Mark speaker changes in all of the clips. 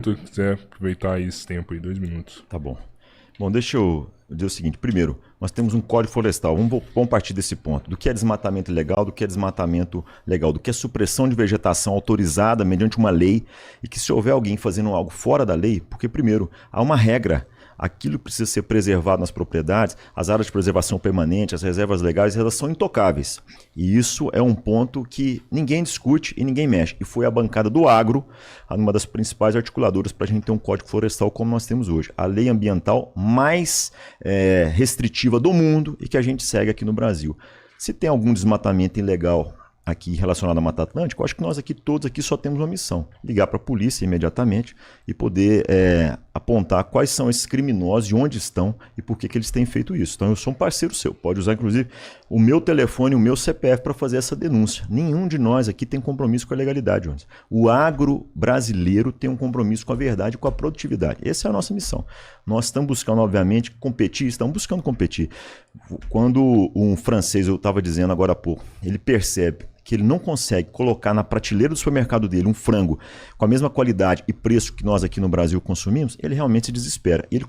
Speaker 1: Se tu quiser aproveitar esse tempo aí, 2 minutos.
Speaker 2: Tá bom. Bom, deixa eu dizer o seguinte. Primeiro, nós temos um código florestal. Vamos partir desse ponto. Do que é desmatamento ilegal, do que é desmatamento legal, do que é supressão de vegetação autorizada mediante uma lei e que se houver alguém fazendo algo fora da lei, porque primeiro, há uma regra. Aquilo que precisa ser preservado nas propriedades, as áreas de preservação permanente, as reservas legais, elas são intocáveis. E isso é um ponto que ninguém discute e ninguém mexe. E foi a bancada do agro, uma das principais articuladoras para a gente ter um código florestal como nós temos hoje. A lei ambiental mais restritiva do mundo e que a gente segue aqui no Brasil. Se tem algum desmatamento ilegal aqui relacionado à Mata Atlântica, eu acho que nós aqui todos aqui só temos uma missão: ligar para a polícia imediatamente e poder apontar quais são esses criminosos e onde estão e por que eles têm feito isso. Então eu sou um parceiro seu, pode usar inclusive o meu telefone, o meu CPF para fazer essa denúncia. Nenhum de nós aqui tem compromisso com a legalidade, Jones. O agro brasileiro tem um compromisso com a verdade e com a produtividade. Essa é a nossa missão. Nós estamos buscando, obviamente, competir, estamos buscando competir. Quando um francês, eu estava dizendo agora há pouco, ele percebe que ele não consegue colocar na prateleira do supermercado dele um frango com a mesma qualidade e preço que nós aqui no Brasil consumimos, ele realmente se desespera. Ele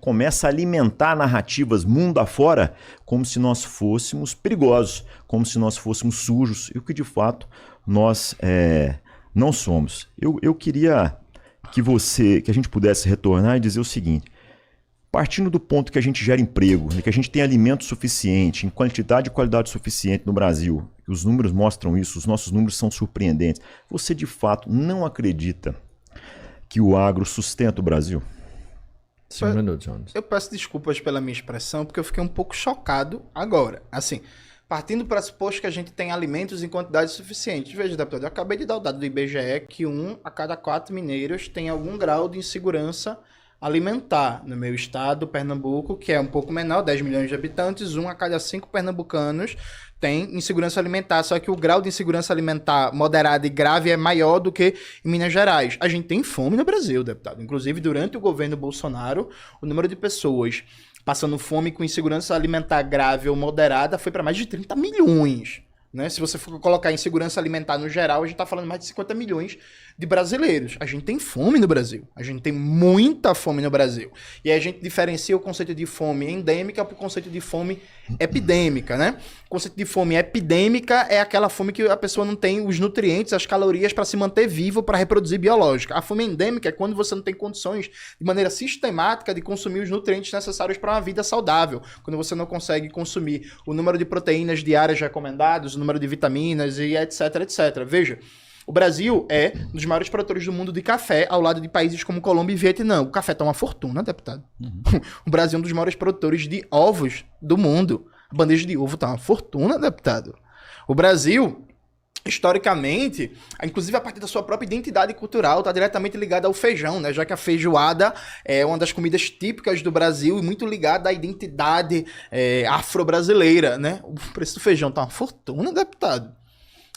Speaker 2: começa a alimentar narrativas mundo afora como se nós fôssemos perigosos, como se nós fôssemos sujos, e o que de fato nós não somos. Eu queria que a gente pudesse retornar e dizer o seguinte: partindo do ponto que a gente gera emprego, que a gente tem alimento suficiente, em quantidade e qualidade suficiente no Brasil, os números mostram isso, os nossos números são surpreendentes. Você de fato não acredita que o agro sustenta o Brasil?
Speaker 3: 5 minutos, Jones. Eu peço desculpas pela minha expressão, porque eu fiquei um pouco chocado agora. Assim, partindo do pressuposto que a gente tem alimentos em quantidade suficiente. Veja, deputado, eu acabei de dar o dado do IBGE que 1 a cada 4 mineiros tem algum grau de insegurança alimentar. No meu estado, Pernambuco, que é um pouco menor, 10 milhões de habitantes, 1 a cada 5 pernambucanos tem insegurança alimentar, só que o grau de insegurança alimentar moderada e grave é maior do que em Minas Gerais. A gente tem fome no Brasil, deputado. Inclusive, durante o governo Bolsonaro, o número de pessoas passando fome com insegurança alimentar grave ou moderada foi para mais de 30 milhões. Né? Se você for colocar insegurança alimentar no geral, a gente está falando de mais de 50 milhões de brasileiros. A gente tem fome no Brasil. A gente tem muita fome no Brasil. E aí a gente diferencia o conceito de fome endêmica para o conceito de fome epidêmica, né? O conceito de fome epidêmica é aquela fome que a pessoa não tem os nutrientes, as calorias para se manter vivo, para reproduzir biológica. A fome endêmica é quando você não tem condições de maneira sistemática de consumir os nutrientes necessários para uma vida saudável. Quando você não consegue consumir o número de proteínas diárias recomendados, o número de vitaminas e etc, etc. Veja, o Brasil é um dos maiores produtores do mundo de café, ao lado de países como Colômbia e Vietnã. O café tá uma fortuna, deputado. O Brasil é um dos maiores produtores de ovos do mundo. A bandeja de ovo tá uma fortuna, deputado. O Brasil, historicamente, inclusive a partir da sua própria identidade cultural, está diretamente ligada ao feijão, né? Já que a feijoada é uma das comidas típicas do Brasil e muito ligada à identidade afro-brasileira, né? O preço do feijão tá uma fortuna, deputado.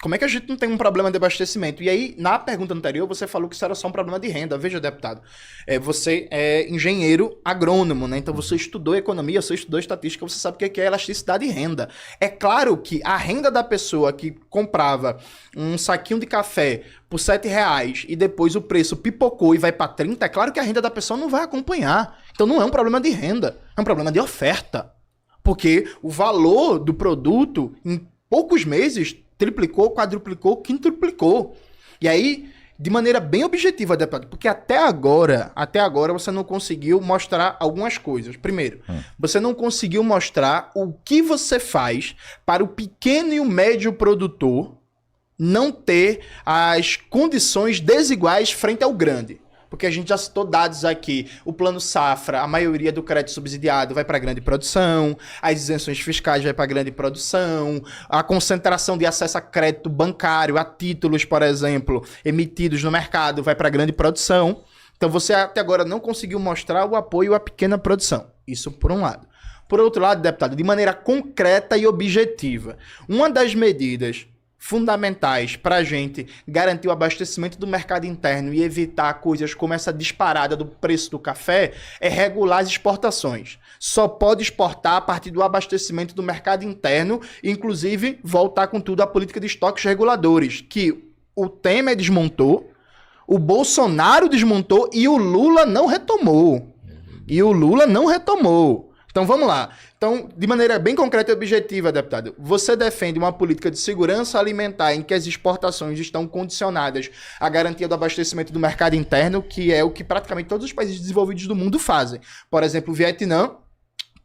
Speaker 3: Como é que a gente não tem um problema de abastecimento? E aí, na pergunta anterior, você falou que isso era só um problema de renda. Veja, deputado, você é engenheiro agrônomo, né? Então você estudou economia, você estudou estatística, você sabe o que é elasticidade de renda. É claro que a renda da pessoa que comprava um saquinho de café por R$7 e depois o preço pipocou e vai para 30, é claro que a renda da pessoa não vai acompanhar. Então não é um problema de renda, é um problema de oferta. Porque o valor do produto, em poucos meses, triplicou, quadruplicou, quintuplicou. E aí, de maneira bem objetiva, deputado, porque até agora você não conseguiu mostrar algumas coisas. Primeiro, você não conseguiu mostrar o que você faz para o pequeno e o médio produtor não ter as condições desiguais frente ao grande. Porque a gente já citou dados aqui. O Plano Safra, a maioria do crédito subsidiado vai para a grande produção, as isenções fiscais vai para a grande produção, a concentração de acesso a crédito bancário, a títulos, por exemplo, emitidos no mercado, vai para a grande produção. Então você até agora não conseguiu mostrar o apoio à pequena produção. Isso por um lado. Por outro lado, deputado, de maneira concreta e objetiva, uma das medidas fundamentais para a gente garantir o abastecimento do mercado interno e evitar coisas como essa disparada do preço do café é regular as exportações. Só pode exportar a partir do abastecimento do mercado interno, inclusive voltar com tudo à política de estoques reguladores, que o Temer desmontou, O Bolsonaro desmontou e o Lula não retomou. Então vamos lá. Então, de maneira bem concreta e objetiva, deputado, você defende uma política de segurança alimentar em que as exportações estão condicionadas à garantia do abastecimento do mercado interno, que é o que praticamente todos os países desenvolvidos do mundo fazem. Por exemplo, o Vietnã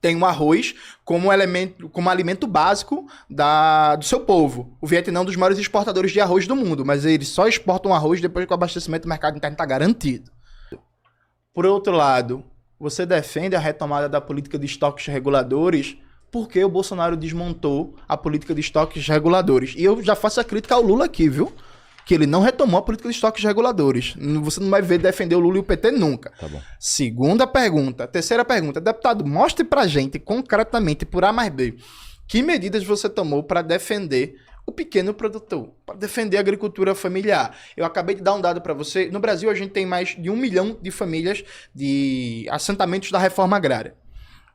Speaker 3: tem o arroz como alimento básico do seu povo. O Vietnã é um dos maiores exportadores de arroz do mundo, mas eles só exportam arroz depois que o abastecimento do mercado interno está garantido. Por outro lado, você defende a retomada da política de estoques reguladores porque o Bolsonaro desmontou a política de estoques reguladores. E eu já faço a crítica ao Lula aqui, viu? Que ele não retomou a política de estoques reguladores. Você não vai ver defender o Lula e o PT nunca.
Speaker 2: Tá bom.
Speaker 3: Segunda pergunta. Terceira pergunta. Deputado, mostre pra gente, concretamente, por A mais B, que medidas você tomou para defender o pequeno produtor, para defender a agricultura familiar. Eu acabei de dar um dado para você. No Brasil, a gente tem mais de 1 milhão de famílias de assentamentos da reforma agrária.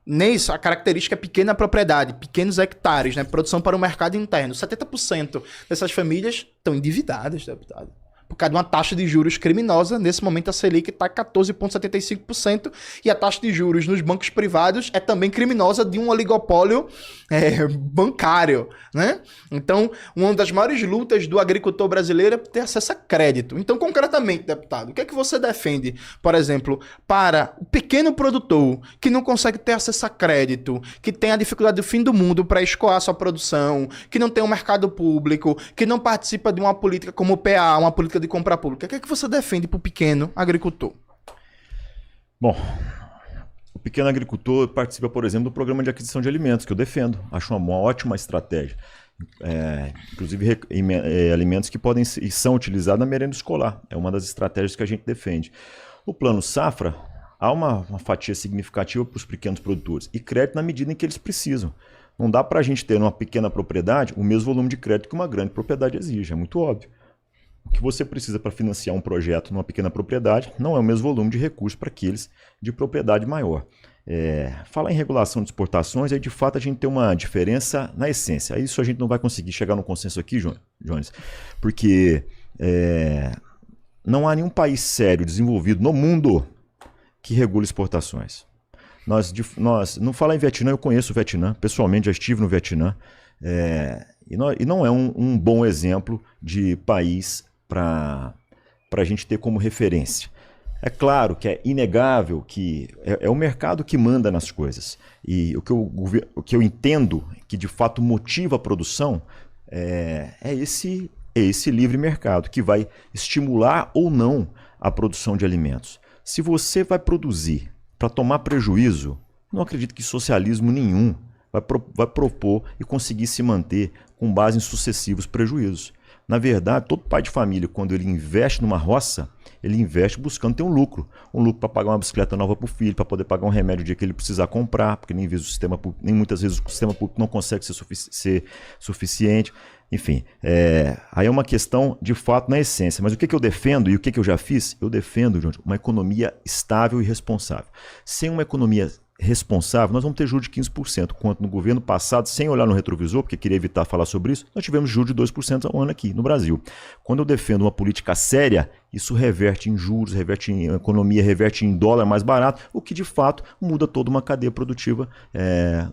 Speaker 3: Nisso, a característica é pequena propriedade, pequenos hectares, né? Produção para o mercado interno. 70% dessas famílias estão endividadas, deputado. Por causa de uma taxa de juros criminosa. Nesse momento, a Selic está 14,75%. E a taxa de juros nos bancos privados é também criminosa de um oligopólio bancário, né? Então, uma das maiores lutas do agricultor brasileiro é ter acesso a crédito. Então, concretamente, deputado, o que é que você defende, por exemplo, para o pequeno produtor que não consegue ter acesso a crédito, que tem a dificuldade do fim do mundo para escoar sua produção, que não tem um mercado público, que não participa de uma política como o PA, uma política de compra pública? O que é que você defende para o pequeno agricultor?
Speaker 2: Bom, o pequeno agricultor participa, por exemplo, do programa de aquisição de alimentos, que eu defendo. Acho uma ótima estratégia. Inclusive alimentos que podem e são utilizados na merenda escolar. É uma das estratégias que a gente defende. O Plano Safra, há uma fatia significativa para os pequenos produtores e crédito na medida em que eles precisam. Não dá para a gente ter numa pequena propriedade o mesmo volume de crédito que uma grande propriedade exige, é muito óbvio. O que você precisa para financiar um projeto numa pequena propriedade não é o mesmo volume de recursos para aqueles de propriedade maior. Falar em regulação de exportações, aí de fato a gente tem uma diferença na essência. Isso a gente não vai conseguir chegar num consenso aqui, Jones, porque não há nenhum país sério desenvolvido no mundo que regule exportações. Nós não falar em Vietnã, eu conheço o Vietnã, pessoalmente já estive no Vietnã, e não é um bom exemplo de país para a gente ter como referência. É claro que é inegável que é o mercado que manda nas coisas. E o que eu entendo que de fato motiva a produção é esse livre mercado que vai estimular ou não a produção de alimentos. Se você vai produzir para tomar prejuízo, não acredito que socialismo nenhum vai propor e conseguir se manter com base em sucessivos prejuízos. Na verdade, todo pai de família, quando ele investe numa roça, ele investe buscando ter um lucro para pagar uma bicicleta nova para o filho, para poder pagar um remédio o dia que ele precisar comprar, porque nem muitas vezes o sistema público não consegue ser suficiente. Enfim, aí é uma questão de fato na essência. Mas o que eu defendo e o que eu já fiz? Eu defendo, João, uma economia estável e responsável. Sem uma economia responsável, nós vamos ter juros de 15%, quanto no governo passado, sem olhar no retrovisor, porque queria evitar falar sobre isso, nós tivemos juros de 2% ao ano aqui no Brasil. Quando eu defendo uma política séria, isso reverte em juros, reverte em economia, reverte em dólar mais barato, o que de fato muda toda uma cadeia produtiva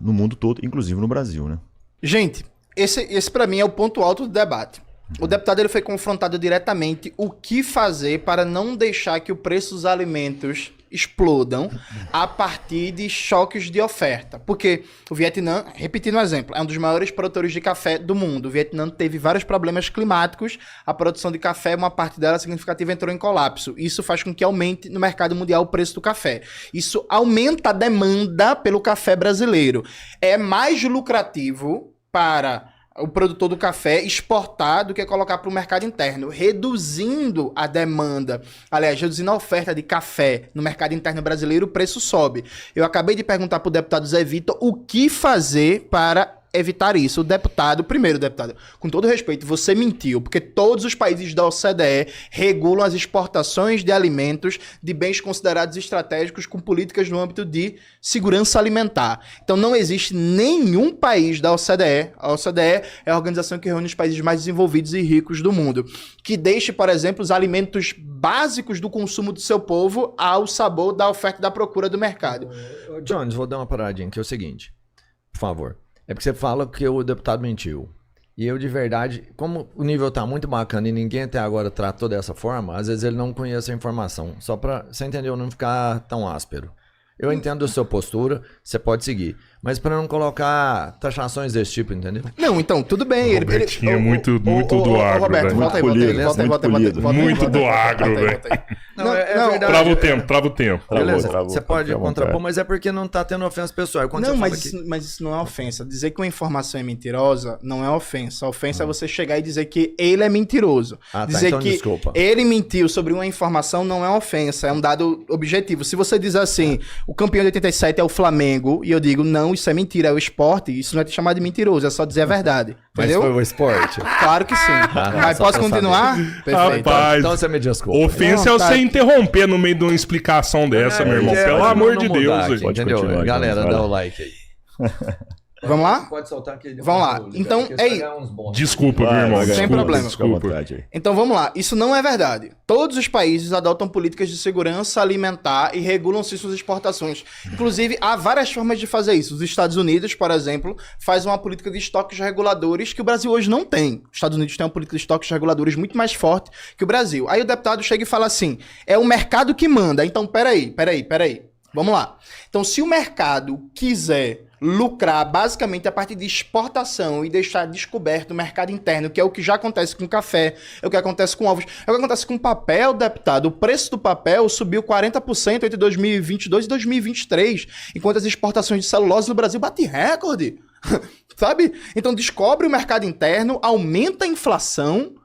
Speaker 2: no mundo todo, inclusive no Brasil, né?
Speaker 3: Gente, esse para mim é o ponto alto do debate. O deputado ele foi confrontado diretamente o que fazer para não deixar que o preço dos alimentos explodam a partir de choques de oferta. Porque o Vietnã, repetindo o exemplo, é um dos maiores produtores de café do mundo. O Vietnã teve vários problemas climáticos, a produção de café, uma parte dela significativa, entrou em colapso. Isso faz com que aumente no mercado mundial o preço do café. Isso aumenta a demanda pelo café brasileiro. É mais lucrativo para o produtor do café exportar do que colocar para o mercado interno, reduzindo a demanda, aliás, reduzindo a oferta de café no mercado interno brasileiro, o preço sobe. Eu acabei de perguntar para o deputado Zé Vitor o que fazer para evitar isso. O deputado, com todo respeito, você mentiu, porque todos os países da OCDE regulam as exportações de alimentos de bens considerados estratégicos com políticas no âmbito de segurança alimentar. Então não existe nenhum país da OCDE, a OCDE é a organização que reúne os países mais desenvolvidos e ricos do mundo, que deixe, por exemplo, os alimentos básicos do consumo do seu povo ao sabor da oferta e da procura do mercado.
Speaker 4: Jones, vou dar uma paradinha, que é o seguinte, por favor. É porque você fala que o deputado mentiu. E eu, de verdade, como o nível tá muito bacana e ninguém até agora tratou dessa forma, às vezes ele não conhece a informação. Só pra, você entendeu, não ficar tão áspero. Eu entendo a sua postura, você pode seguir. Mas para não colocar taxações desse tipo, entendeu?
Speaker 3: Não, então, tudo bem.
Speaker 1: Ele é muito do agro,
Speaker 3: Roberto,
Speaker 1: velho.
Speaker 3: volta aí.
Speaker 1: Muito do agro, velho.
Speaker 4: Não, é verdade.
Speaker 1: Trava o tempo.
Speaker 4: Beleza, você pode contrapor, mas é porque não tá tendo ofensa pessoal.
Speaker 3: Não, mas isso não é ofensa. Dizer que uma informação é mentirosa não é ofensa. A ofensa é você chegar e dizer que ele é mentiroso. Dizer
Speaker 4: então
Speaker 3: que
Speaker 4: desculpa.
Speaker 3: Ele mentiu sobre uma informação não é ofensa, é um dado objetivo. Se você diz assim, o campeão de 87 é o Flamengo, e eu digo, não, isso é mentira, é o Sport, isso não é te chamar de mentiroso, é só dizer a verdade. Entendeu?
Speaker 4: Mas foi o esporte.
Speaker 3: Claro que sim. Mas posso continuar?
Speaker 1: Perfeito.
Speaker 4: Rapaz, então você me desculpa.
Speaker 1: Ofensa é você interromper no meio de uma explicação dessa, meu irmão. Pelo amor de Deus.
Speaker 4: Aqui, entendeu? Galera, dá o like aí.
Speaker 3: Vamos lá?
Speaker 4: Pode soltar aqui.
Speaker 3: Vamos lá. Então,
Speaker 1: Desculpa, meu irmão.
Speaker 3: Sem problema.
Speaker 1: Desculpa.
Speaker 3: Então, vamos lá. Isso não é verdade. Todos os países adotam políticas de segurança alimentar e regulam-se suas exportações. Inclusive, há várias formas de fazer isso. Os Estados Unidos, por exemplo, faz uma política de estoques reguladores que o Brasil hoje não tem. Os Estados Unidos tem uma política de estoques reguladores muito mais forte que o Brasil. Aí o deputado chega e fala assim, é o mercado que manda. Então, peraí. Vamos lá. Então, se o mercado quiser lucrar basicamente a partir de exportação e deixar descoberto o mercado interno, que é o que já acontece com café, é o que acontece com ovos, é o que acontece com papel, deputado. O preço do papel subiu 40% entre 2022 e 2023, enquanto as exportações de celulose no Brasil batem recorde. Sabe? Então descobre o mercado interno, aumenta a inflação,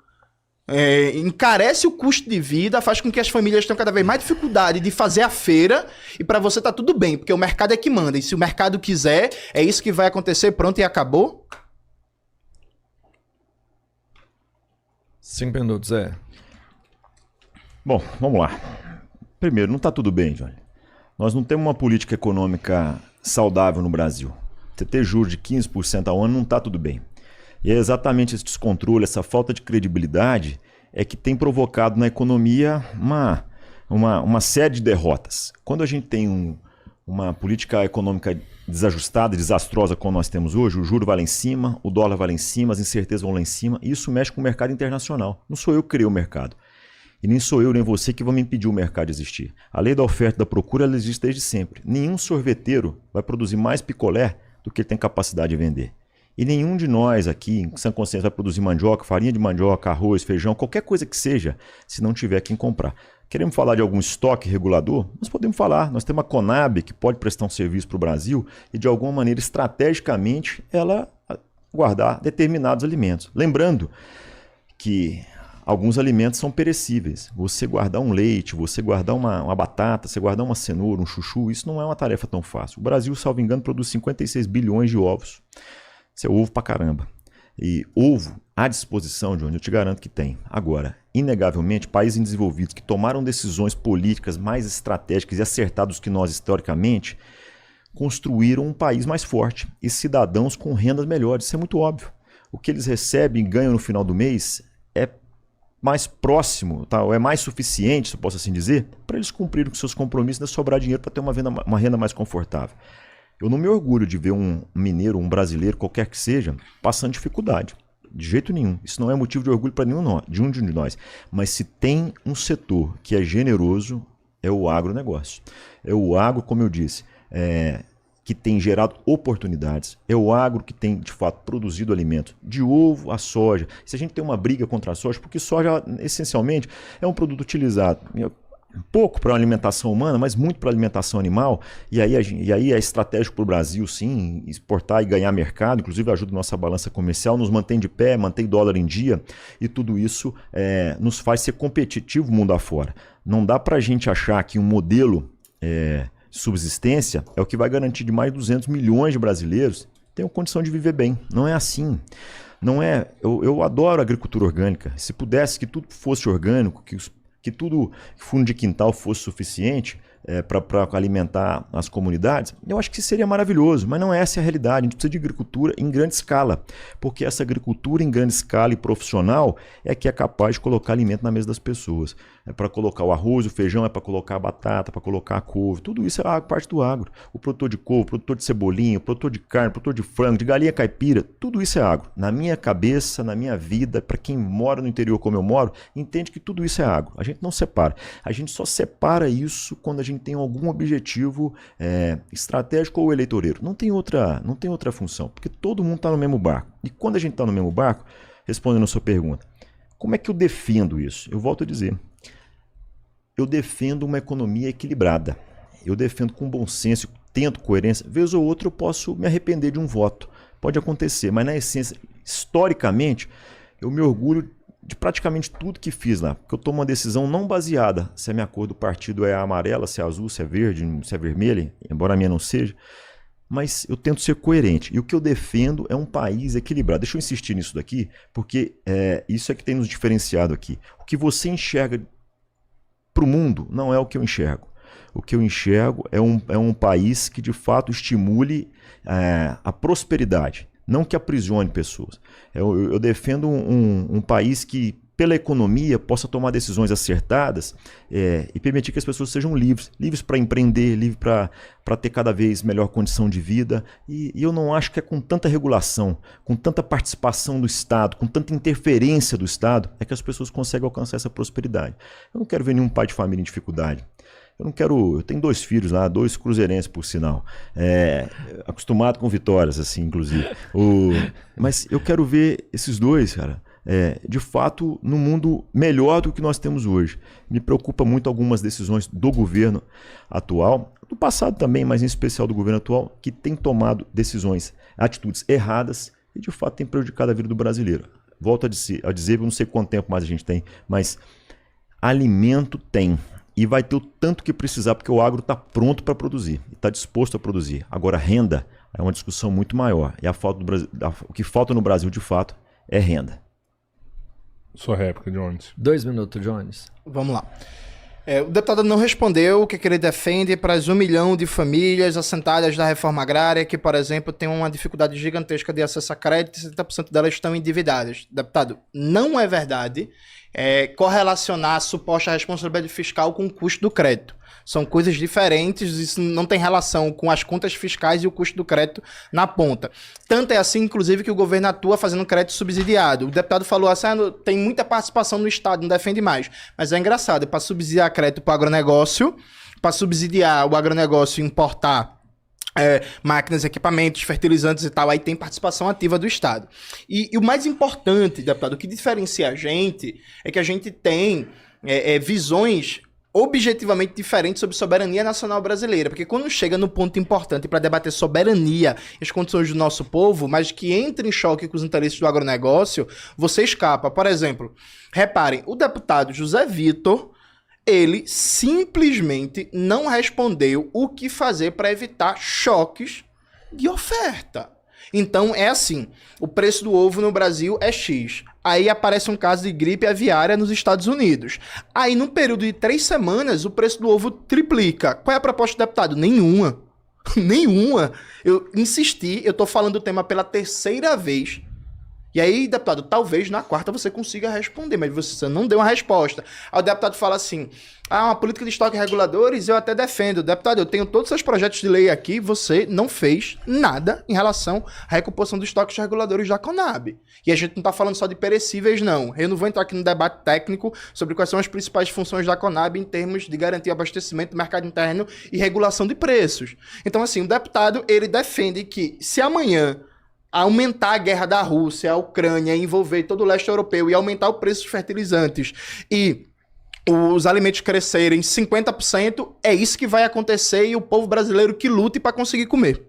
Speaker 3: encarece o custo de vida, faz com que as famílias tenham cada vez mais dificuldade de fazer a feira, e pra você tá tudo bem, porque o mercado é que manda, e se o mercado quiser, é isso que vai acontecer, pronto e acabou?
Speaker 4: 5 minutos, é.
Speaker 2: Bom, vamos lá. Primeiro, não tá tudo bem, Johnny. Nós não temos uma política econômica saudável no Brasil. Você ter juros de 15% ao ano não tá tudo bem. E é exatamente esse descontrole, essa falta de credibilidade é que tem provocado na economia uma série de derrotas. Quando a gente tem uma política econômica desajustada, desastrosa como nós temos hoje, o juro vai lá em cima, o dólar vai lá em cima, as incertezas vão lá em cima, e isso mexe com o mercado internacional. Não sou eu que criei o mercado. E nem sou eu nem você que vão impedir o mercado de existir. A lei da oferta e da procura ela existe desde sempre. Nenhum sorveteiro vai produzir mais picolé do que ele tem capacidade de vender. E nenhum de nós aqui, em sã consciência, vai produzir mandioca, farinha de mandioca, arroz, feijão, qualquer coisa que seja, se não tiver quem comprar. Queremos falar de algum estoque regulador? Nós podemos falar. Nós temos a Conab, que pode prestar um serviço para o Brasil e, de alguma maneira, estrategicamente, ela guardar determinados alimentos. Lembrando que alguns alimentos são perecíveis. Você guardar um leite, você guardar uma batata, você guardar uma cenoura, um chuchu, isso não é uma tarefa tão fácil. O Brasil, salvo engano, produz 56 bilhões de ovos. Isso é ovo pra caramba. E ovo à disposição, Johnny, eu te garanto que tem. Agora, inegavelmente, países desenvolvidos que tomaram decisões políticas mais estratégicas e acertadas que nós historicamente, construíram um país mais forte e cidadãos com rendas melhores. Isso é muito óbvio. O que eles recebem e ganham no final do mês é mais próximo, tá? Ou é mais suficiente, se eu posso assim dizer, para eles cumprirem com seus compromissos e ainda sobrar dinheiro para ter uma renda mais confortável. Eu não me orgulho de ver um mineiro, um brasileiro, qualquer que seja, passando dificuldade. De jeito nenhum. Isso não é motivo de orgulho para nenhum de nós. Mas se tem um setor que é generoso, é o agronegócio. É o agro, como eu disse, que tem gerado oportunidades. É o agro que tem, de fato, produzido alimentos. De ovo a soja. Se a gente tem uma briga contra a soja, porque soja, essencialmente, é um produto utilizado pouco para a alimentação humana, mas muito para a alimentação animal, e aí é estratégico para o Brasil, sim, exportar e ganhar mercado, inclusive ajuda a nossa balança comercial, nos mantém de pé, mantém dólar em dia, e tudo isso nos faz ser competitivo mundo afora. Não dá para a gente achar que um modelo de subsistência é o que vai garantir de mais de 200 milhões de brasileiros tenham condição de viver bem. Não é assim. Não é. Eu adoro a agricultura orgânica. Se pudesse que tudo fosse orgânico, que tudo fundo de quintal fosse suficiente para alimentar as comunidades, eu acho que seria maravilhoso, mas não é essa a realidade. A gente precisa de agricultura em grande escala, porque essa agricultura em grande escala e profissional é que é capaz de colocar alimento na mesa das pessoas. É para colocar o arroz, o feijão, é para colocar a batata, para colocar a couve, tudo isso é parte do agro. O produtor de couve, o produtor de cebolinha, o produtor de carne, o produtor de frango, de galinha caipira, tudo isso é agro. Na minha cabeça, na minha vida, para quem mora no interior como eu moro, entende que tudo isso é agro. A gente não separa. A gente só separa isso quando a gente tem algum objetivo estratégico ou eleitoreiro. Não tem outra função, porque todo mundo está no mesmo barco. E quando a gente está no mesmo barco, respondendo a sua pergunta, como é que eu defendo isso? Eu volto a dizer, eu defendo uma economia equilibrada. Eu defendo com bom senso, tento coerência. Vez ou outra eu posso me arrepender de um voto. Pode acontecer, mas na essência, historicamente, eu me orgulho de praticamente tudo que fiz lá. Porque eu tomo uma decisão não baseada se a minha cor do partido é amarela, se é azul, se é verde, se é vermelha, embora a minha não seja. Mas eu tento ser coerente. E o que eu defendo é um país equilibrado. Deixa eu insistir nisso daqui, porque isso é que tem nos diferenciado aqui. O que você enxerga para o mundo não é o que eu enxergo. O que eu enxergo é um país que de fato estimule a prosperidade, não que aprisione pessoas. Eu defendo um país que, pela economia, possa tomar decisões acertadas e permitir que as pessoas sejam livres para empreender, livres para ter cada vez melhor condição de vida. E eu não acho que é com tanta regulação, com tanta participação do Estado, com tanta interferência do Estado, é que as pessoas conseguem alcançar essa prosperidade. Eu não quero ver nenhum pai de família em dificuldade. Eu tenho 2 filhos lá, 2 cruzeirenses, por sinal. Acostumado com vitórias, assim, inclusive. Mas eu quero ver esses 2, cara, de fato, num mundo melhor do que nós temos hoje. Me preocupa muito algumas decisões do governo atual, do passado também, mas em especial do governo atual, que tem tomado atitudes erradas e, de fato, tem prejudicado a vida do brasileiro. Volto a dizer, eu não sei quanto tempo mais a gente tem, mas alimento tem. E vai ter o tanto que precisar, porque o agro está pronto para produzir, está disposto a produzir. Agora, renda é uma discussão muito maior. E o que falta no Brasil, de fato, é renda.
Speaker 1: Sua réplica, Jones.
Speaker 4: 2 minutos, Jones.
Speaker 3: Vamos lá. O deputado não respondeu o que ele defende para as 1 milhão de famílias assentadas da reforma agrária que, por exemplo, têm uma dificuldade gigantesca de acesso a crédito e 70% delas estão endividadas. Deputado, não é verdade correlacionar a suposta responsabilidade fiscal com o custo do crédito. São coisas diferentes, isso não tem relação com as contas fiscais e o custo do crédito na ponta. Tanto é assim, inclusive, que o governo atua fazendo crédito subsidiado. O deputado falou assim, tem muita participação no Estado, não defende mais. Mas é engraçado, é para subsidiar crédito para o agronegócio, para subsidiar o agronegócio importar máquinas, equipamentos, fertilizantes e tal, aí tem participação ativa do Estado. E o mais importante, deputado, o que diferencia a gente é que a gente tem visões objetivamente diferentes sobre soberania nacional brasileira, porque quando chega no ponto importante para debater soberania e as condições do nosso povo, mas que entra em choque com os interesses do agronegócio, você escapa. Por exemplo, reparem, o deputado José Vitor, ele simplesmente não respondeu o que fazer para evitar choques de oferta. Então é assim, o preço do ovo no Brasil é X. Aí aparece um caso de gripe aviária nos Estados Unidos. Aí num período de 3 semanas o preço do ovo triplica. Qual é a proposta do deputado? Nenhuma. Nenhuma. Eu insisti, eu tô falando do tema pela 3ª vez. E aí, deputado, talvez na 4ª você consiga responder, mas você não deu uma resposta. Aí o deputado fala assim, uma política de estoques reguladores eu até defendo. Deputado, eu tenho todos os seus projetos de lei aqui, você não fez nada em relação à recomposição dos estoques reguladores da Conab. E a gente não está falando só de perecíveis, não. Eu não vou entrar aqui no debate técnico sobre quais são as principais funções da Conab em termos de garantir abastecimento do mercado interno e regulação de preços. Então, assim, o deputado, ele defende que se amanhã aumentar a guerra da Rússia, a Ucrânia, envolver todo o leste europeu e aumentar o preço dos fertilizantes e os alimentos crescerem 50%, é isso que vai acontecer e o povo brasileiro que lute para conseguir comer.